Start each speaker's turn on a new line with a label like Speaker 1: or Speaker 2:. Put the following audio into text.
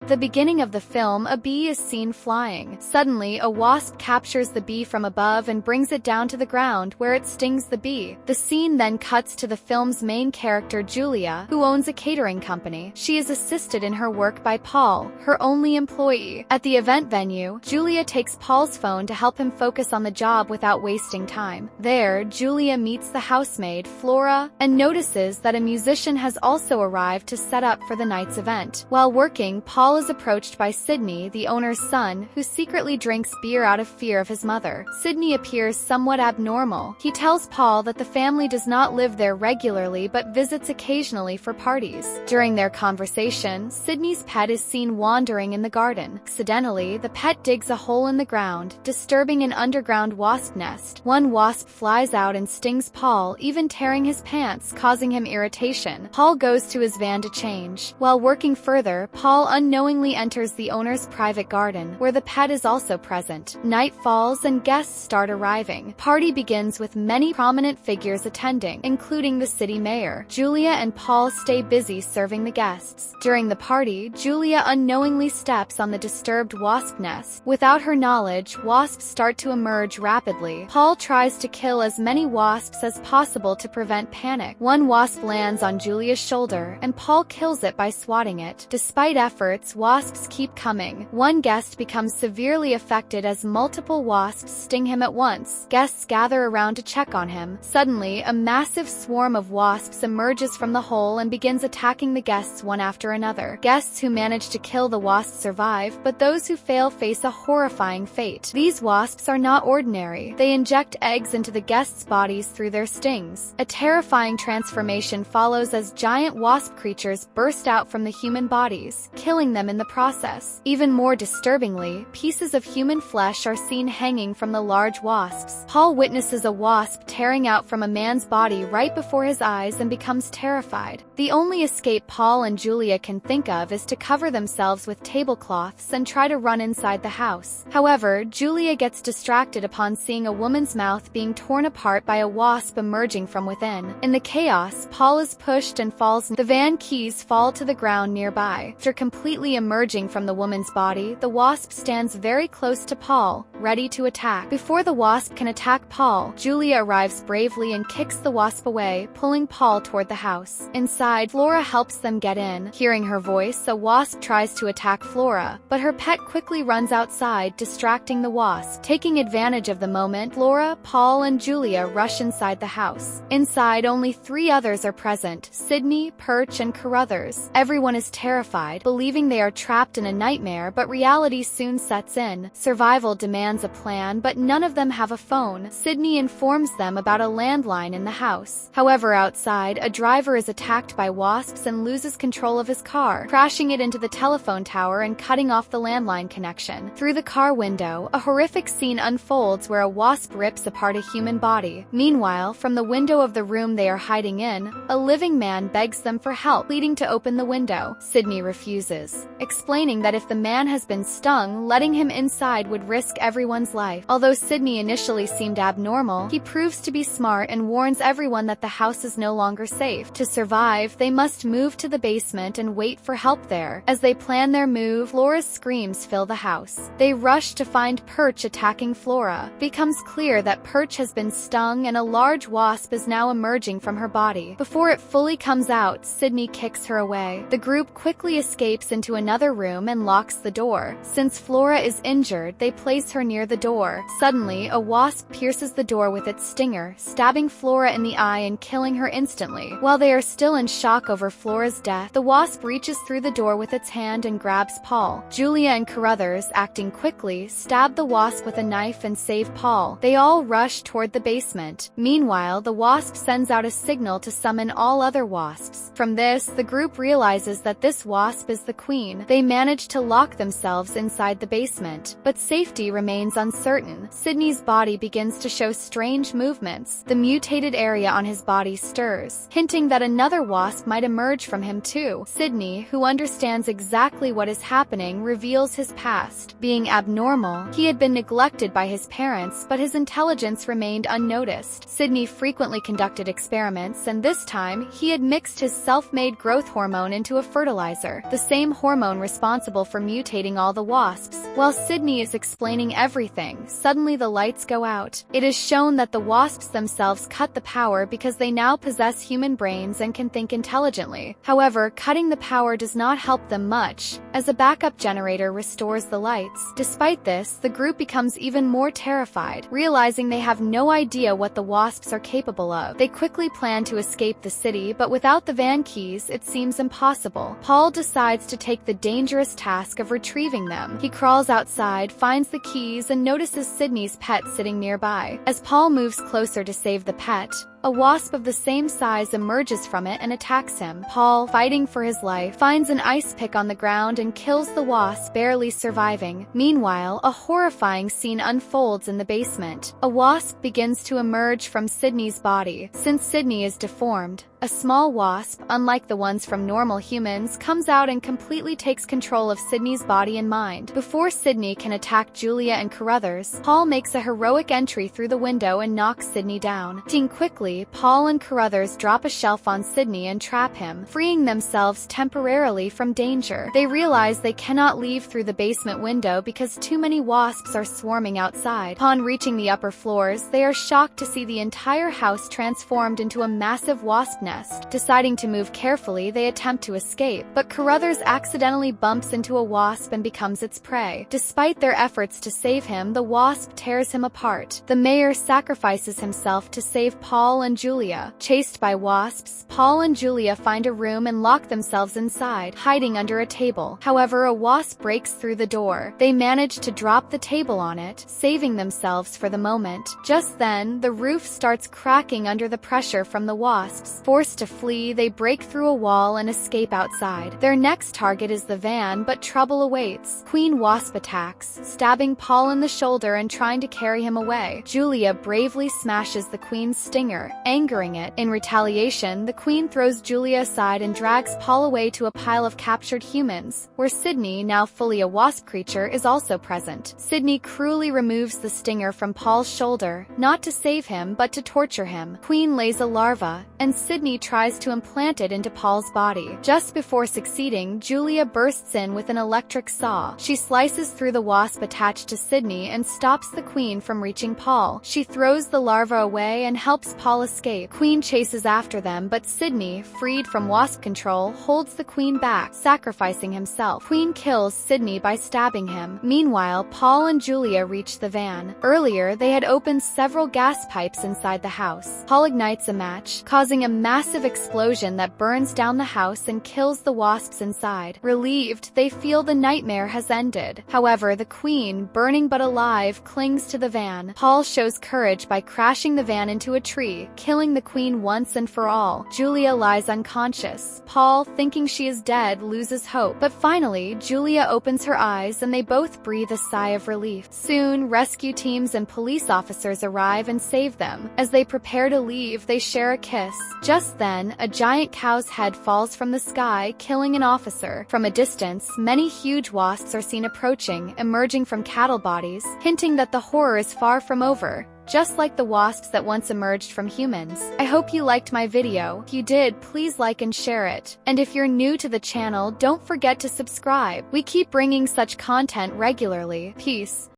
Speaker 1: the beginning of the film, a bee is seen flying. Suddenly, a wasp captures the bee from above and brings it down to the ground, where it stings the bee. The scene then cuts to the film's main character, Julia, who owns a catering company. She is assisted in her work by Paul, her only employee. At the event venue, Julia takes Paul's phone to help him focus on the job without wasting time. There, Julia meets the housemaid, Flora, and notices that a musician has also arrived to set up for the night's event. While working, Paul is approached by Sydney, the owner's son, who secretly drinks beer out of fear of his mother. Sydney appears somewhat abnormal. He tells Paul that the family does not live there regularly but visits occasionally for parties. During their conversation, Sydney's pet is seen wandering in the garden. Accidentally, the pet digs a hole in the ground, disturbing an underground wasp nest. One wasp flies out and stings Paul, even tearing his pants, causing him irritation. Paul goes to his van to change. While working further, Paul unknowingly enters the owner's private garden, where the pet is also present. Night falls and guests start arriving. Party begins with many prominent figures attending, including the city mayor. Julia and Paul stay busy serving the guests. During the party, Julia unknowingly steps on the disturbed wasp nest. Without her knowledge, wasps start to emerge rapidly. Paul tries to kill as many wasps as possible to prevent panic. One wasp lands on Julia's shoulder, and Paul kills it by swatting it. Despite efforts, wasps keep coming. One guest becomes severely affected as multiple wasps sting him at once. Guests gather around to check on him. Suddenly, a massive swarm of wasps emerges from the hole and begins attacking the guests one after another. Guests who manage to kill the wasps survive, but those who fail face a horrifying fate. These wasps are not ordinary. They inject eggs into the guests' bodies through their stings. A terrifying transformation follows as giant wasp creatures burst out from the human bodies, killing them in the process. Even more disturbingly, pieces of human flesh are seen hanging from the large wasps. Paul witnesses a wasp tearing out from a man's body right before his eyes and becomes terrified. The only escape Paul and Julia can think of is to cover themselves with tablecloths and try to run inside the house. However, Julia gets distracted upon seeing a woman's mouth being torn apart by a wasp emerging from within. In the chaos, Paul is pushed and falls. The van keys fall to the ground nearby. After completely emerging from the woman's body, the wasp stands very close to Paul, ready to attack. Before the wasp can attack Paul, Julia arrives bravely and kicks the wasp away, pulling Paul toward the house. Inside, Flora helps them get in. Hearing her voice, a wasp tries to attack Flora, but her pet quickly runs outside, distracting the wasp. Taking advantage of the moment, Flora, Paul, and Julia rush inside the house. Inside, only 3 others are present: Sydney, Perch, and Carruthers. Everyone is terrified, believing they are trapped in a nightmare, but reality soon sets in. Survival demands a plan, but none of them have a phone. Sydney informs them about a landline in the house. However, outside, a driver is attacked by wasps and loses control of his car, crashing it into the telephone tower and cutting off the landline connection. Through the car window, a horrific scene unfolds where a wasp rips apart a human body. Meanwhile, from the window of the room they are hiding in, a living man begs them for help, pleading to open the window. Sydney refuses, explaining that if the man has been stung, letting him inside would risk everyone's life. Although Sydney initially seemed abnormal, he proves to be smart and warns everyone that the house is no longer safe. To survive, they must move to the basement and wait for help there. As they plan their move, Flora's screams fill the house. They rush to find Perch attacking Flora. It becomes clear that Perch has been stung and a large wasp is now emerging from her body. Before it fully comes out, Sydney kicks her away. The group quickly escapes into another room and locks the door. Since Flora is injured, they place her near the door. Suddenly, a wasp pierces the door with its stinger, stabbing Flora in the eye and killing her instantly. While they are still in shock over Flora's death, the wasp reaches through the door with its hand and grabs Paul. Julia and Carruthers, acting quickly, stab the wasp with a knife and save Paul. They all rush toward the basement. Meanwhile, the wasp sends out a signal to summon all other wasps. From this, the group realizes that this wasp is the queen. They manage to lock themselves inside the basement, but safety remains uncertain. Sydney's body begins to show strange movements. The mutated area on his body stirs, hinting that another wasp might emerge from him too. Sydney, who understands exactly what is happening, reveals his past. Being abnormal, he had been neglected by his parents, but his intelligence remained unnoticed. Sydney frequently conducted experiments, and this time, he had mixed his self-made growth hormone into a fertilizer. The same hormone hormone responsible for mutating all the wasps. While Sydney is explaining everything, suddenly the lights go out. It is shown that the wasps themselves cut the power because they now possess human brains and can think intelligently. However, cutting the power does not help them much, as a backup generator restores the lights. Despite this, the group becomes even more terrified, realizing they have no idea what the wasps are capable of. They quickly plan to escape the city, but without the van keys, it seems impossible. Paul decides to take the dangerous task of retrieving them. He crawls outside, finds the keys, and notices Sydney's pet sitting nearby. As Paul moves closer to save the pet, a wasp of the same size emerges from it and attacks him. Paul, fighting for his life, finds an ice pick on the ground and kills the wasp, barely surviving. Meanwhile, a horrifying scene unfolds in the basement. A wasp begins to emerge from Sydney's body. Since Sydney is deformed, a small wasp, unlike the ones from normal humans, comes out and completely takes control of Sydney's body and mind. Before Sydney can attack Julia and Carruthers, Paul makes a heroic entry through the window and knocks Sydney down. Quickly, Paul and Carruthers drop a shelf on Sydney and trap him, freeing themselves temporarily from danger. They realize they cannot leave through the basement window because too many wasps are swarming outside. Upon reaching the upper floors, they are shocked to see the entire house transformed into a massive wasp nest. Deciding to move carefully, they attempt to escape, but Carruthers accidentally bumps into a wasp and becomes its prey. Despite their efforts to save him, the wasp tears him apart. The mayor sacrifices himself to save Paul and Julia. Chased by wasps, Paul and Julia find a room and lock themselves inside, hiding under a table. However, a wasp breaks through the door. They manage to drop the table on it, saving themselves for the moment. Just then, the roof starts cracking under the pressure from the wasps. Forced to flee, they break through a wall and escape outside. Their next target is the van, but trouble awaits. Queen Wasp attacks, stabbing Paul in the shoulder and trying to carry him away. Julia bravely smashes the queen's stinger, angering it. In retaliation, the queen throws Julia aside and drags Paul away to a pile of captured humans, where Sydney, now fully a wasp creature, is also present. Sydney cruelly removes the stinger from Paul's shoulder, not to save him but to torture him. Queen lays a larva, and Sydney tries to implant it into Paul's body. Just before succeeding, Julia bursts in with an electric saw. She slices through the wasp attached to Sydney and stops the queen from reaching Paul. She throws the larva away and helps Paul escape. Queen chases after them, but Sydney, freed from wasp control, holds the queen back, sacrificing himself. Queen kills Sydney by stabbing him. Meanwhile, Paul and Julia reach the van. Earlier, they had opened several gas pipes inside the house. Paul ignites a match, causing a massive explosion that burns down the house and kills the wasps inside. Relieved, they feel the nightmare has ended. However, the queen, burning but alive, clings to the van. Paul shows courage by crashing the van into a tree, killing the queen once and for all. Julia lies unconscious. Paul, thinking she is dead, loses hope. But finally, Julia opens her eyes and they both breathe a sigh of relief. Soon, rescue teams and police officers arrive and save them. As they prepare to leave, they share a kiss. Just then, a giant cow's head falls from the sky, killing an officer. From a distance, many huge wasps are seen approaching, emerging from cattle bodies, hinting that the horror is far from over, just like the wasps that once emerged from humans. I hope you liked my video. If you did, please like and share it. And if you're new to the channel, don't forget to subscribe. We keep bringing such content regularly. Peace.